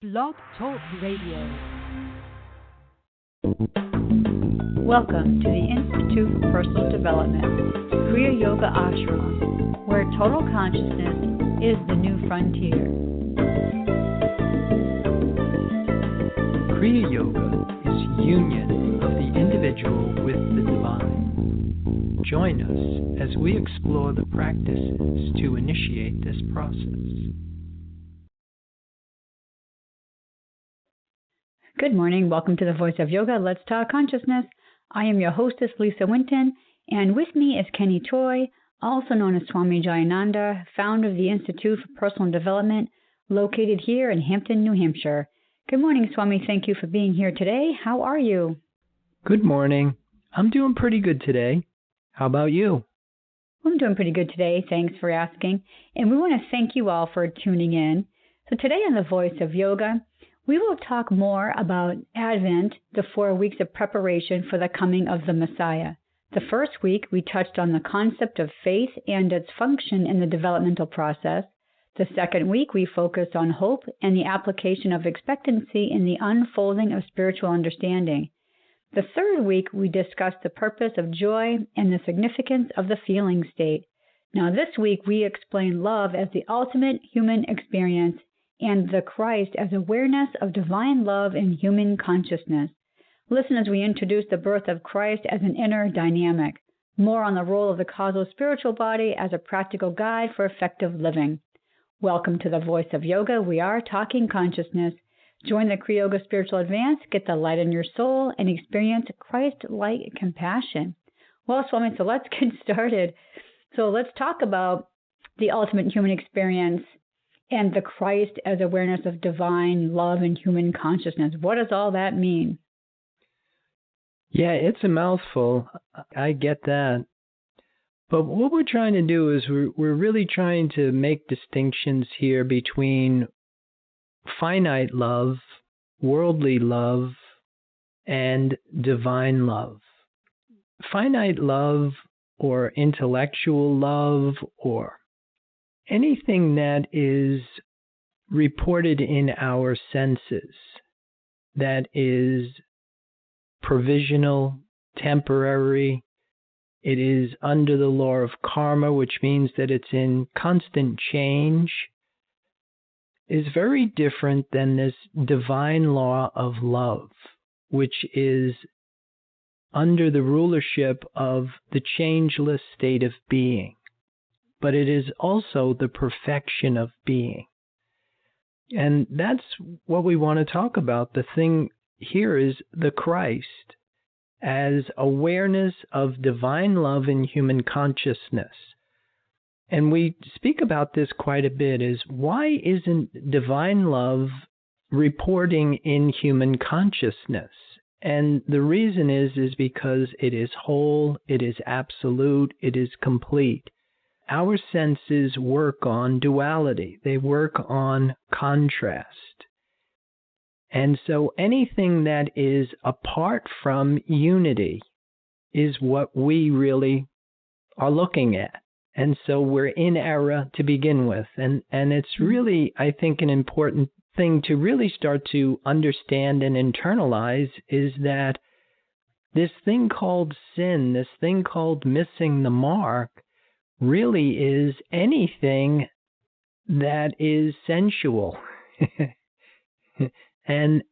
Blog Talk Radio. Welcome to the Institute for Personal Development, Kriya Yoga Ashram, where total consciousness is the new frontier. Kriya Yoga is union of the individual with the divine. Join us as we explore the practices to initiate this process. Good morning. Welcome to the Voice of Yoga. Let's Talk Consciousness. I am your hostess, Lisa Winton, and with me is Kenny Choi, also known as Swami Jayananda, founder of the Institute for Personal Development, located here in Hampton, New Hampshire. Good morning, Swami. Thank you for being here today. How are you? Good morning. I'm doing pretty good today. How about you? I'm doing pretty good today. Thanks for asking. And we want to thank you all for tuning in. So today on the Voice of Yoga, we will talk more about Advent, the 4 weeks of preparation for the coming of the Messiah. The first week, we touched on the concept of faith and its function in the developmental process. The second week, we focused on hope and the application of expectancy in the unfolding of spiritual understanding. The third week, we discussed the purpose of joy and the significance of the feeling state. Now, this week, we explain love as the ultimate human experience and the Christ as awareness of divine love in human consciousness. Listen as we introduce the birth of Christ as an inner dynamic. More on the role of the causal spiritual body as a practical guide for effective living. Welcome to the Voice of Yoga. We are talking consciousness. Join the Kriya Yoga Spiritual Advance, get the light in your soul, and experience Christlike Compassion. Well, Swami, so let's get started. So let's talk about the ultimate human experience and the Christ as awareness of divine love and human consciousness. What does all that mean? Yeah, it's a mouthful. I get that. But what we're trying to do is we're really trying to make distinctions here between finite love, worldly love, and divine love. Finite love or intellectual love or anything that is reported in our senses that is provisional, temporary, it is under the law of karma, which means that it's in constant change, is very different than this divine law of love, which is under the rulership of the changeless state of being. But it is also the perfection of being. And that's what we want to talk about. The thing here is the Christ as awareness of divine love in human consciousness. And we speak about this quite a bit, is why isn't divine love reporting in human consciousness? And the reason is because it is whole, it is absolute, it is complete. Our senses work on duality. They work on contrast. And so anything that is apart from unity is what we really are looking at. And so we're in error to begin with. And it's really, I think, an important thing to really start to understand and internalize is that this thing called sin, this thing called missing the mark, really is anything that is sensual. and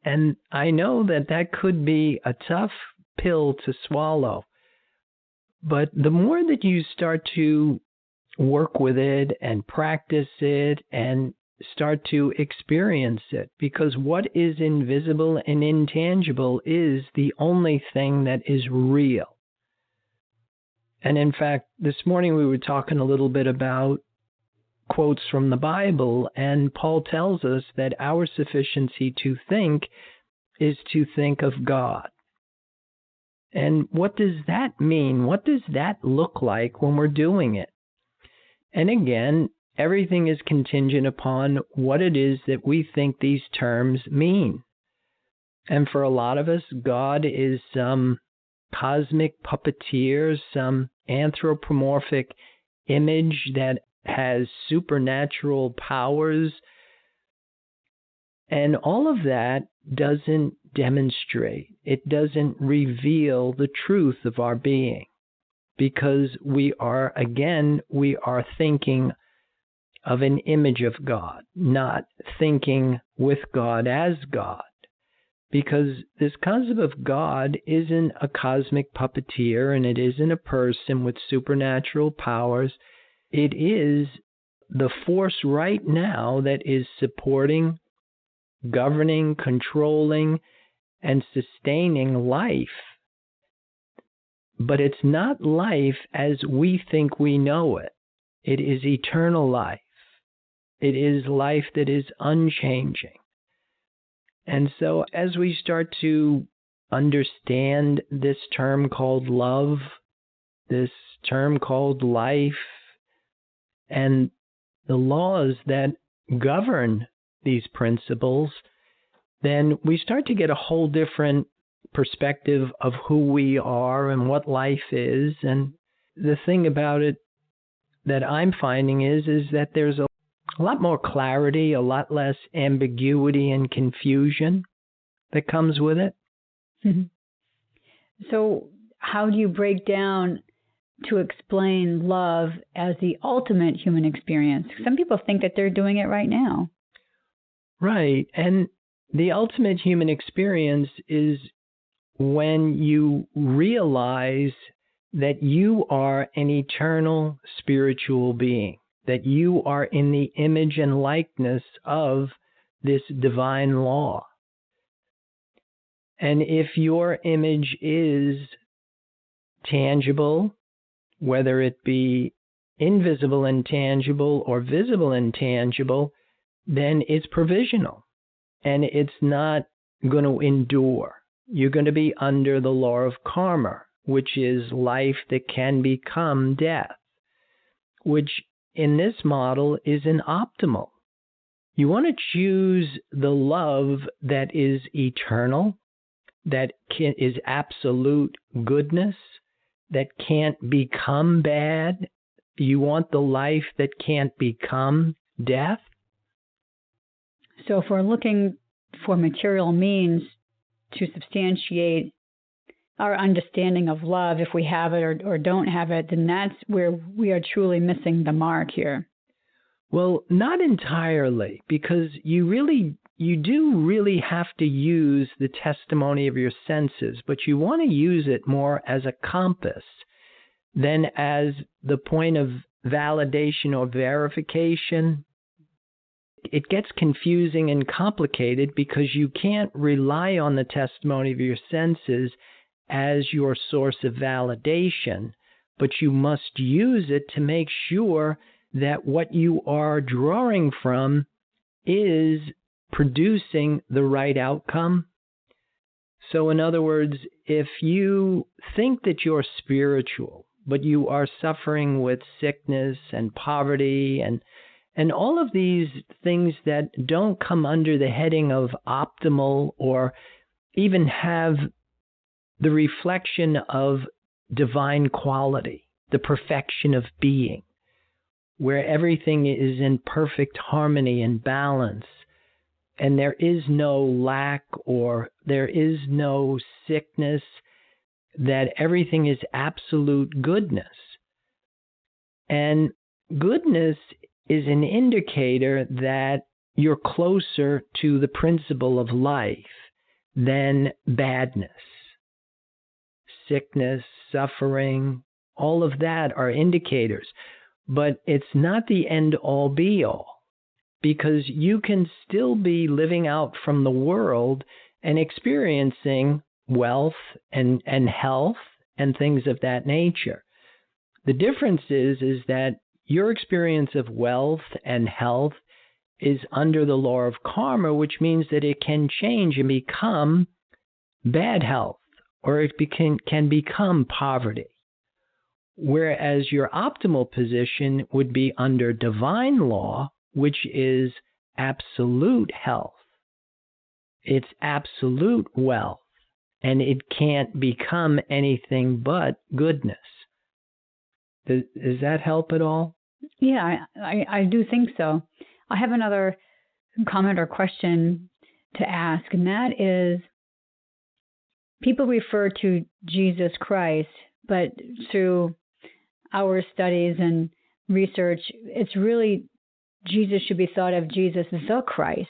I know that could be a tough pill to swallow. But the more that you start to work with it and practice it and start to experience it, because what is invisible and intangible is the only thing that is real. And in fact, this morning we were talking a little bit about quotes from the Bible, and Paul tells us that our sufficiency to think is to think of God. And what does that mean? What does that look like when we're doing it? And again, everything is contingent upon what it is that we think these terms mean. And for a lot of us, God is some cosmic puppeteer, some anthropomorphic image that has supernatural powers And all of that doesn't demonstrate, it doesn't reveal the truth of our being, because we are thinking of an image of God, not thinking with God as God. Because this concept of God isn't a cosmic puppeteer, and it isn't a person with supernatural powers. It is the force right now that is supporting, governing, controlling, and sustaining life. But it's not life as we think we know it. It is eternal life. It is life that is unchanging. And so as we start to understand this term called love, this term called life, and the laws that govern these principles, then we start to get a whole different perspective of who we are and what life is. And the thing about it that I'm finding is that there's a lot more clarity, a lot less ambiguity and confusion that comes with it. Mm-hmm. So how do you break down to explain love as the ultimate human experience? Some people think that they're doing it right now. Right. And the ultimate human experience is when you realize that you are an eternal spiritual being, that you are in the image and likeness of this divine law. And if your image is tangible, whether it be invisible and tangible or visible and tangible, then it's provisional and it's not going to endure. You're going to be under the law of karma, which is life that can become death, which in this model is an optimal. You want to choose the love that is eternal, that is absolute goodness, that can't become bad. You want the life that can't become death. So if we're looking for material means to substantiate our understanding of love, if we have it or don't have it, then that's where we are truly missing the mark here. Well, not entirely, because you do really have to use the testimony of your senses, but you want to use it more as a compass than as the point of validation or verification. It gets confusing and complicated because you can't rely on the testimony of your senses as your source of validation, but you must use it to make sure that what you are drawing from is producing the right outcome. So in other words, if you think that you're spiritual, but you are suffering with sickness and poverty and all of these things that don't come under the heading of optimal or even have the reflection of divine quality, the perfection of being, where everything is in perfect harmony and balance, and there is no lack or there is no sickness, that everything is absolute goodness. And goodness is an indicator that you're closer to the principle of life than badness. Sickness, suffering, all of that are indicators. But it's not the end-all be-all, because you can still be living out from the world and experiencing wealth and health and things of that nature. The difference is that your experience of wealth and health is under the law of karma, which means that it can change and become bad health, or it can become poverty. Whereas your optimal position would be under divine law, which is absolute health. It's absolute wealth, and it can't become anything but goodness. Does that help at all? Yeah, I do think so. I have another comment or question. to ask, and that is, people refer to Jesus Christ, but through our studies and research, it's really Jesus should be thought of Jesus the Christ.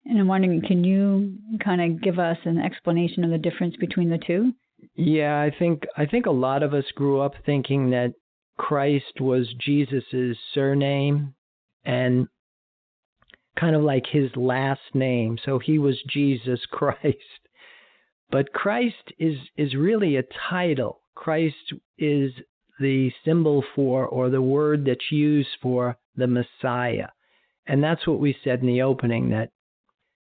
And I'm wondering, can you kind of give us an explanation of the difference between the two? Yeah, I think a lot of us grew up thinking that Christ was Jesus's surname and kind of like his last name. So he was Jesus Christ. But Christ is really a title. Christ is the symbol for, or the word that's used for, the Messiah. And that's what we said in the opening, that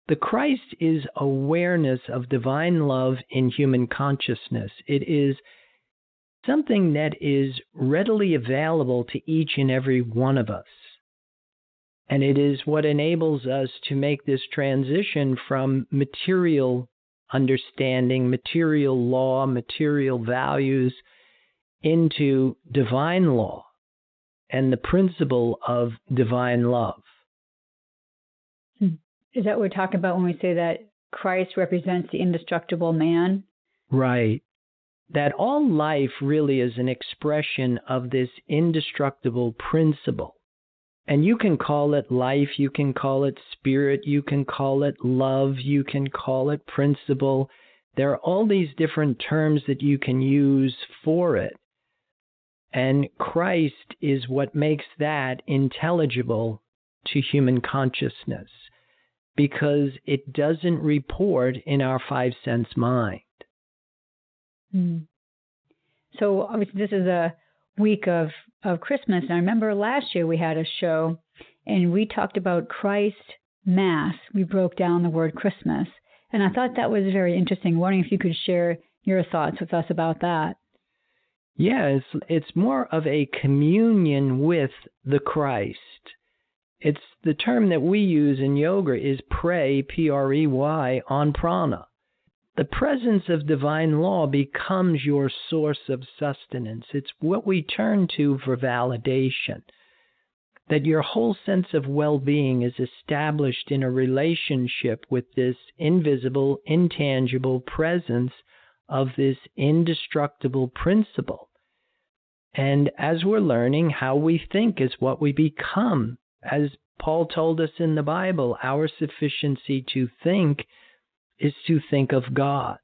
the Christ is awareness of divine love in human consciousness. It is something that is readily available to each and every one of us. And it is what enables us to make this transition from material understanding, material law, material values, into divine law and the principle of divine love. Is that what we're talking about when we say that Christ represents the indestructible man? Right. That all life really is an expression of this indestructible principle. And you can call it life, you can call it spirit, you can call it love, you can call it principle. There are all these different terms that you can use for it. And Christ is what makes that intelligible to human consciousness, because it doesn't report in our five sense mind. So obviously this is a week of Christmas. And I remember last year we had a show and we talked about Christ Mass. We broke down the word Christmas. And I thought that was very interesting. Wondering if you could share your thoughts with us about that. Yeah, it's more of a communion with the Christ. It's the term that we use in yoga is prey, P-R-E-Y, on prana. The presence of divine law becomes your source of sustenance. It's what we turn to for validation. That your whole sense of well-being is established in a relationship with this invisible, intangible presence of this indestructible principle. And as we're learning, how we think is what we become. As Paul told us in the Bible, our sufficiency to think is to think of God.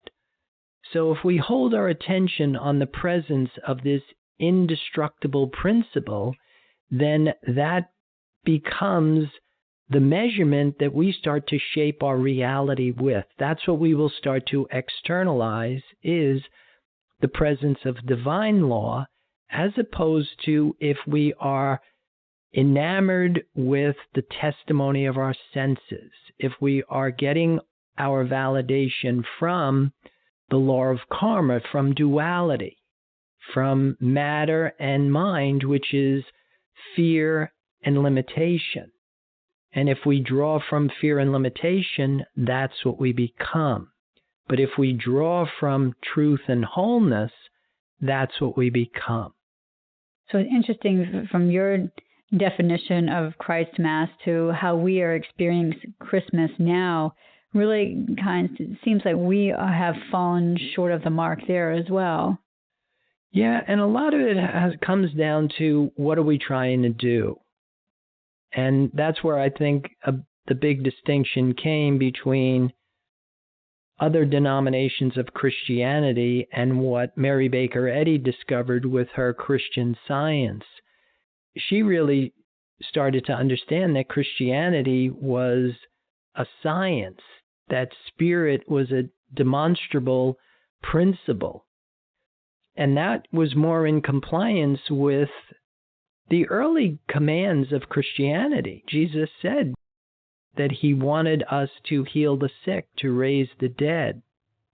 So if we hold our attention on the presence of this indestructible principle, then that becomes the measurement that we start to shape our reality with. That's what we will start to externalize, is the presence of divine law, as opposed to if we are enamored with the testimony of our senses, if we are getting our validation from the law of karma, from duality, from matter and mind, which is fear and limitation. And if we draw from fear and limitation, that's what we become. But if we draw from truth and wholeness, that's what we become. So it's interesting from your definition of Christ Mass to how we are experiencing Christmas now. Really kind of seems like we have fallen short of the mark there as well. Yeah, and a lot of it comes down to what are we trying to do? And that's where I think the big distinction came between other denominations of Christianity and what Mary Baker Eddy discovered with her Christian Science. She really started to understand that Christianity was a science, that spirit was a demonstrable principle. And that was more in compliance with the early commands of Christianity. Jesus said that he wanted us to heal the sick, to raise the dead.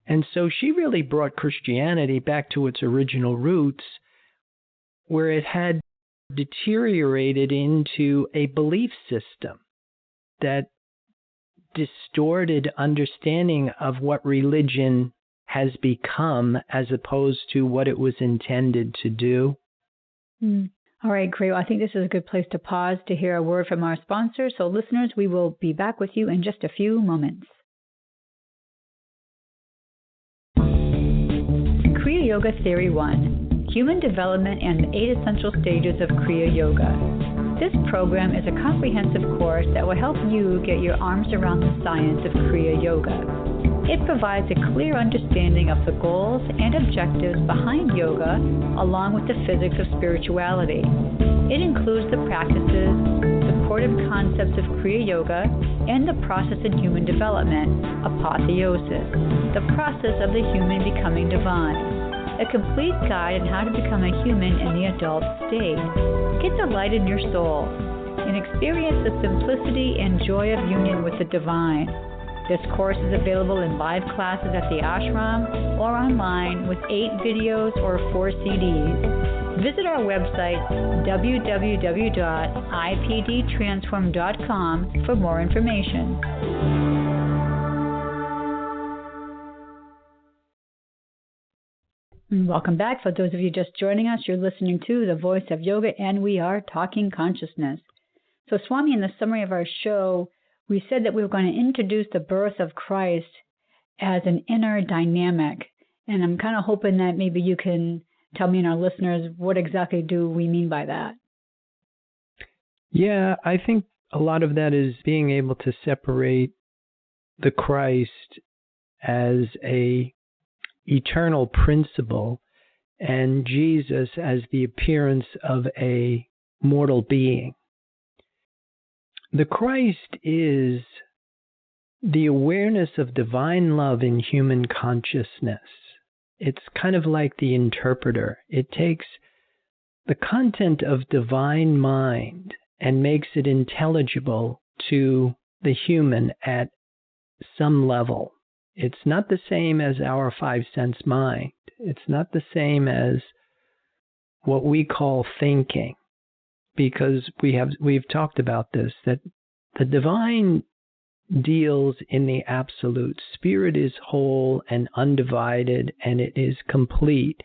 And so she really brought Christianity back to its original roots, where it had deteriorated into a belief system that distorted understanding of what religion has become as opposed to what it was intended to do. All right, Kriya, I think this is a good place to pause to hear a word from our sponsor. So listeners, we will be back with you in just a few moments. Yoga Theory 1, Human Development and the 8 Essential Stages of Kriya Yoga. This program is a comprehensive course that will help you get your arms around the science of Kriya Yoga. It provides a clear understanding of the goals and objectives behind yoga, along with the physics of spirituality. It includes the practices, supportive concepts of Kriya Yoga, and the process in human development, apotheosis, the process of the human becoming divine. A complete guide on how to become a human in the adult state. Get the light in your soul and experience the simplicity and joy of union with the divine. This course is available in live classes at the ashram or online with 8 videos or 4 CDs. Visit our website, www.ipdtransform.com, for more information. Welcome back. For those of you just joining us, you're listening to The Voice of Yoga, and we are talking consciousness. So, Swami, in the summary of our show, we said that we were going to introduce the birth of Christ as an inner dynamic. And I'm kind of hoping that maybe you can tell me and our listeners what exactly do we mean by that. Yeah, I think a lot of that is being able to separate the Christ as a eternal principle and Jesus as the appearance of a mortal being. The Christ is the awareness of divine love in human consciousness. It's kind of like the interpreter. It takes the content of divine mind and makes it intelligible to the human at some level. It's not the same as our 5-sense mind. It's not the same as what we call thinking, because we've talked about this, that the divine deals in the absolute. Spirit is whole and undivided, and it is complete.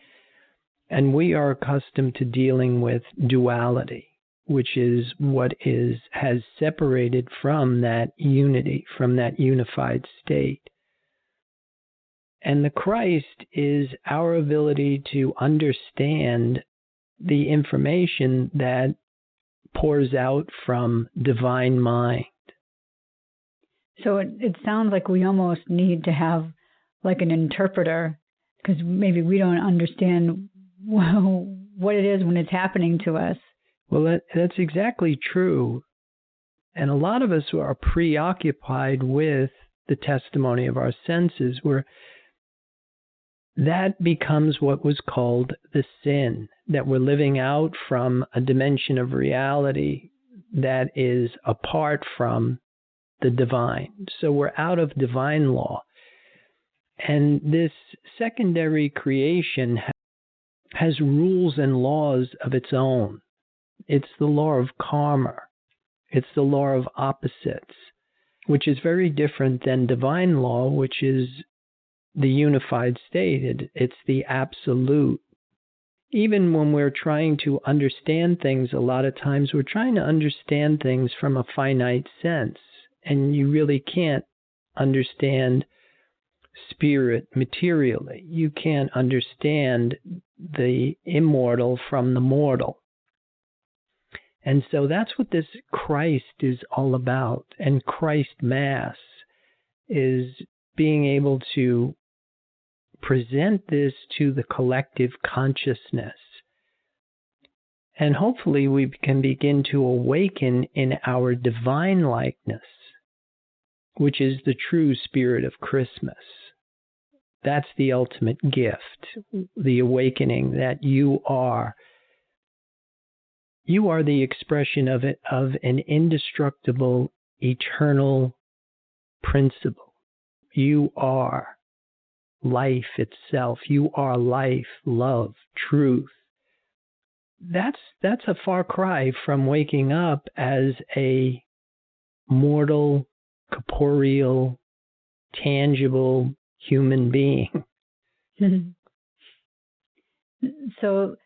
And we are accustomed to dealing with duality, which is what has separated from that unity, from that unified state. And the Christ is our ability to understand the information that pours out from divine mind. So it sounds like we almost need to have like an interpreter, because maybe we don't understand what it is when it's happening to us. Well, that's exactly true. And a lot of us are preoccupied with the testimony of our senses, where that becomes what was called the sin, that we're living out from a dimension of reality that is apart from the divine. So we're out of divine law. And this secondary creation has rules and laws of its own. It's the law of karma. It's the law of opposites, which is very different than divine law, which is the unified state. It's the absolute. Even when we're trying to understand things, a lot of times we're trying to understand things from a finite sense, and you really can't understand spirit materially. You can't understand the immortal from the mortal. And so that's what this Christ is all about. And Christ Mass is being able to present this to the collective consciousness. And hopefully we can begin to awaken in our divine likeness, which is the true spirit of Christmas. That's the ultimate gift, the awakening that you are. You are the expression of an indestructible, eternal principle. You are life itself. You are life, love, truth. That's a far cry from waking up as a mortal, corporeal, tangible human being. So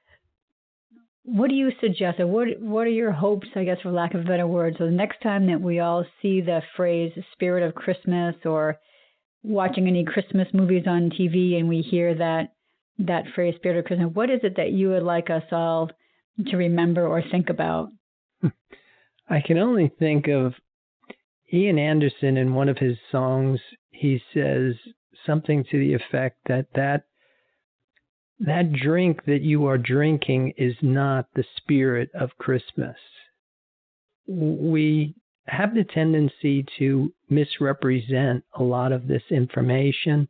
what do you suggest, or what are your hopes, I guess, for lack of a better word? So the next time that we all see the phrase spirit of Christmas, or watching any Christmas movies on TV and we hear that that phrase, Spirit of Christmas, what is it that you would like us all to remember or think about? I can only think of Ian Anderson in one of his songs. He says something to the effect that drink that you are drinking is not the spirit of Christmas. We have the tendency to misrepresent a lot of this information.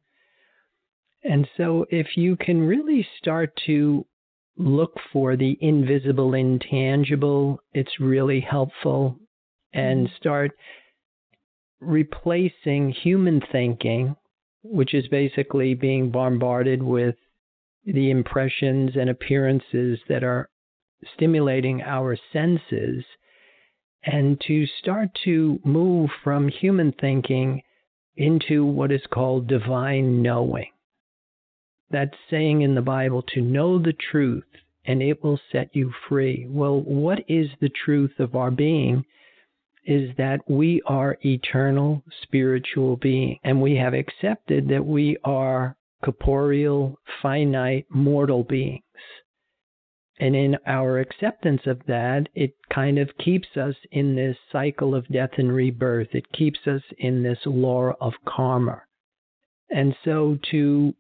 And so if you can really start to look for the invisible, intangible, it's really helpful, and start replacing human thinking, which is basically being bombarded with the impressions and appearances that are stimulating our senses, and to start to move from human thinking into what is called divine knowing. That saying in the Bible, to know the truth and it will set you free. Well, what is the truth of our being is that we are eternal spiritual beings, and we have accepted that we are corporeal, finite, mortal beings. And in our acceptance of that, it kind of keeps us in this cycle of death and rebirth. It keeps us in this law of karma. And so to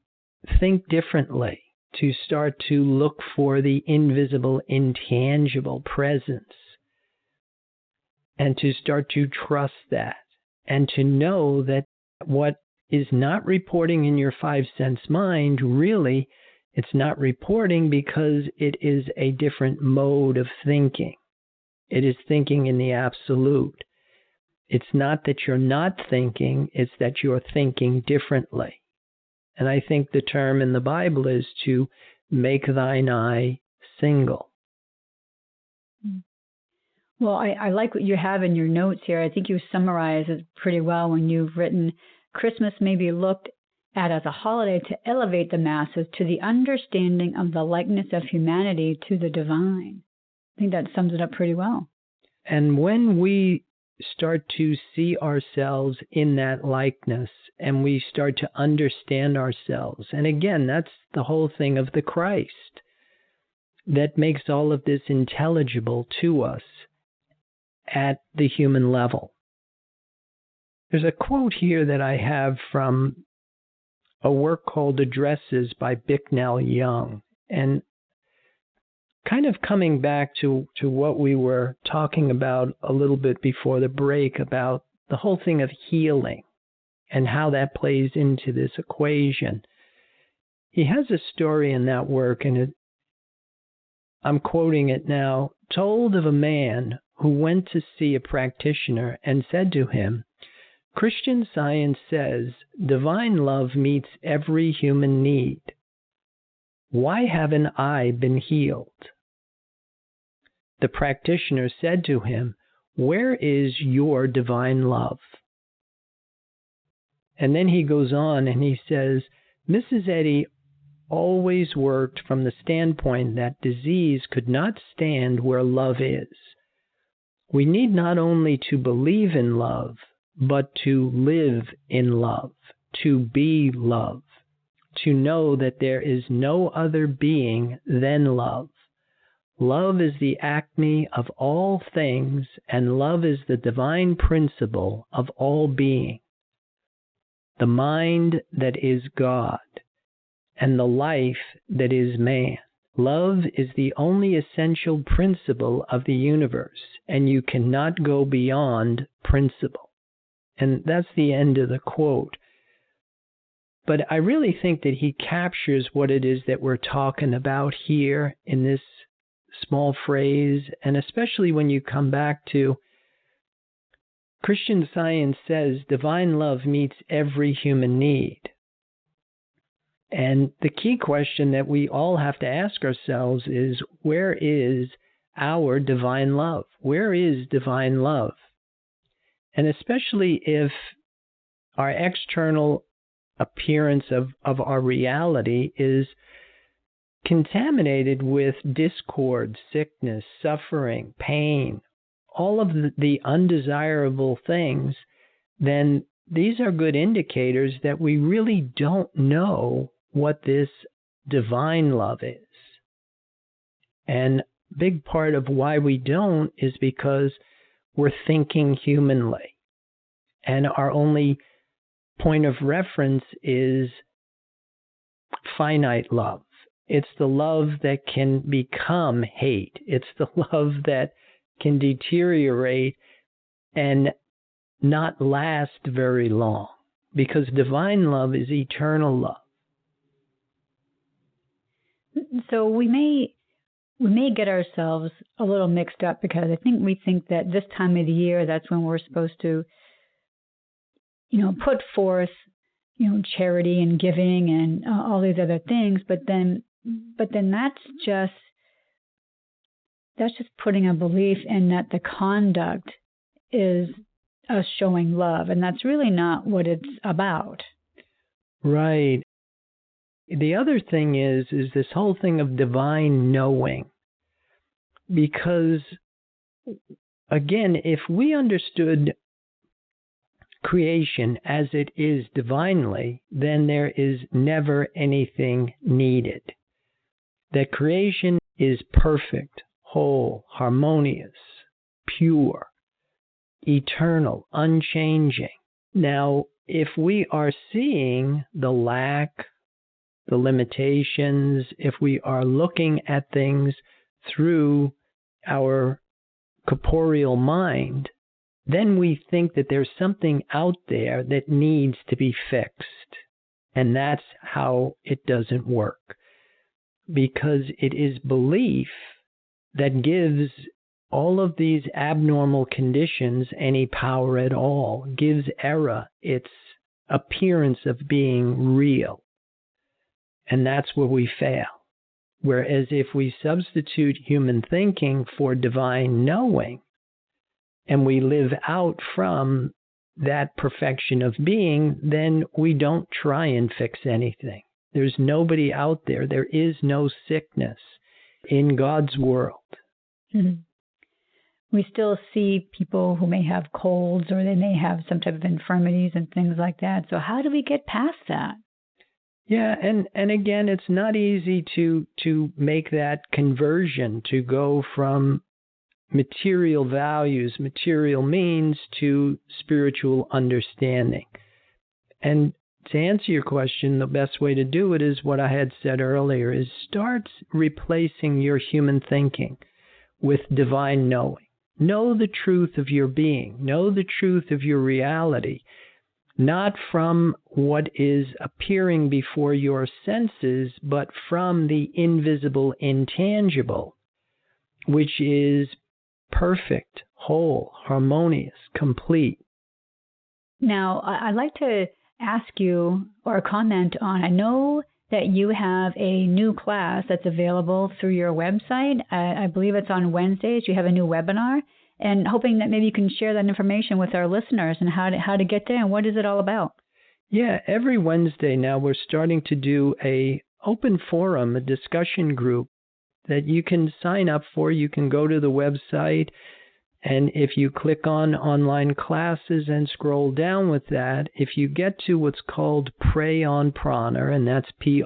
think differently, to start to look for the invisible, intangible presence, and to start to trust that, and to know that what is not reporting in your five sense mind, really, it's not reporting because it is a different mode of thinking. It is thinking in the absolute. It's not that you're not thinking, it's that you're thinking differently. And I think the term in the Bible is to make thine eye single. Well, I like what you have in your notes here. I think you summarize it pretty well when you've written, Christmas may be looked at as a holiday to elevate the masses to the understanding of the likeness of humanity to the divine. I think that sums it up pretty well. And when we start to see ourselves in that likeness, and we start to understand ourselves, and again, that's the whole thing of the Christ that makes all of this intelligible to us at the human level. There's a quote here that I have from a work called Addresses by Bicknell Young, and kind of coming back to what we were talking about a little bit before the break about the whole thing of healing and how that plays into this equation. He has a story in that work, and I'm quoting it now, told of a man who went to see a practitioner and said to him, Christian Science says divine love meets every human need. Why haven't I been healed? The practitioner said to him, where is your divine love? And then he goes on and he says, Mrs. Eddy always worked from the standpoint that disease could not stand where love is. We need not only to believe in love, but to live in love, to be love, to know that there is no other being than love. Love is the acme of all things, and love is the divine principle of all being. The mind that is God, and the life that is man. Love is the only essential principle of the universe, and you cannot go beyond principle. And that's the end of the quote. But I really think that he captures what it is that we're talking about here in this small phrase, and especially when you come back to Christian Science says divine love meets every human need. And the key question that we all have to ask ourselves is, where is our divine love? Where is divine love? And especially if our external appearance of our reality is contaminated with discord, sickness, suffering, pain, all of the undesirable things, then these are good indicators that we really don't know what this divine love is. And a big part of why we don't is because we're thinking humanly. And our only point of reference is finite love. It's the love that can become hate. It's the love that can deteriorate and not last very long, because divine love is eternal love. So we may get ourselves a little mixed up, because I think we think that this time of the year, that's when we're supposed to, put forth, charity and giving and all these other things. But then that's just putting a belief in that the conduct is us showing love, and that's really not what it's about. Right. The other thing is this whole thing of divine knowing. Because, again, if we understood creation as it is divinely, then there is never anything needed. That creation is perfect, whole, harmonious, pure, eternal, unchanging. Now, if we are seeing the lack, the limitations, if we are looking at things through our corporeal mind, then we think that there's something out there that needs to be fixed. And that's how it doesn't work. Because it is belief that gives all of these abnormal conditions any power at all, gives error its appearance of being real. And that's where we fail. Whereas if we substitute human thinking for divine knowing, and we live out from that perfection of being, then we don't try and fix anything. There's nobody out there. There is no sickness in God's world. Mm-hmm. We still see people who may have colds, or they may have some type of infirmities and things like that. So how do we get past that? Yeah, and again, it's not easy to make that conversion, to go from material values, material means, to spiritual understanding. And to answer your question, the best way to do it is what I had said earlier, is start replacing your human thinking with divine knowing. Know the truth of your being. Know the truth of your reality, not from what is appearing before your senses, but from the invisible, intangible, which is perfect, whole, harmonious, complete. Now, I'd like to ask you or comment on, I know that you have a new class that's available through your website. I believe it's on Wednesdays. You have a new webinar, and hoping that maybe you can share that information with our listeners and how to get there and what is it all about. Yeah, every Wednesday now we're starting to do a open forum, a discussion group that you can sign up for. You can go to the website, and if you click on online classes and scroll down with that, if you get to what's called Prey on Prana, and that's Prey,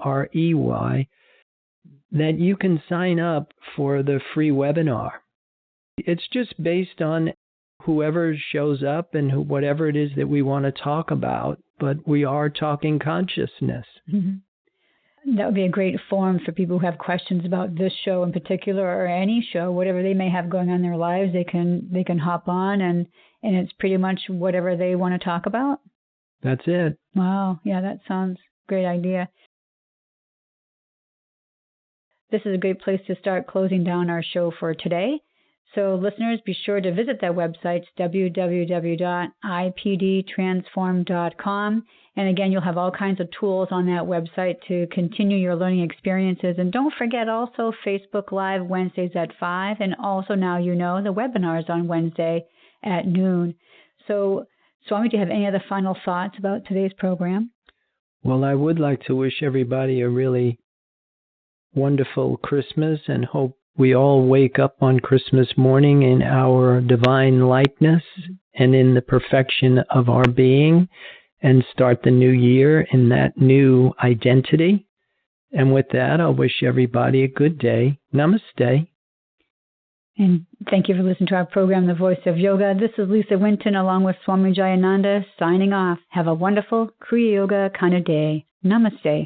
that you can sign up for the free webinar. It's just based on whoever shows up and whatever it is that we want to talk about, but we are talking consciousness. Mm-hmm. That would be a great forum for people who have questions about this show in particular, or any show, whatever they may have going on in their lives. They can hop on, and it's pretty much whatever they want to talk about. That's it. Wow. Yeah, that sounds a great idea. This is a great place to start closing down our show for today. So listeners, be sure to visit that website, www.ipdtransform.com. And again, you'll have all kinds of tools on that website to continue your learning experiences. And don't forget also Facebook Live Wednesdays at 5. And also now the webinars on Wednesday at noon. So Swami, do you have any other final thoughts about today's program? Well, I would like to wish everybody a really wonderful Christmas, and hope we all wake up on Christmas morning in our divine likeness and in the perfection of our being, and start the new year in that new identity. And with that, I'll wish everybody a good day. Namaste. And thank you for listening to our program, The Voice of Yoga. This is Lisa Winton along with Swami Jayananda signing off. Have a wonderful Kriya Yoga kind of day. Namaste.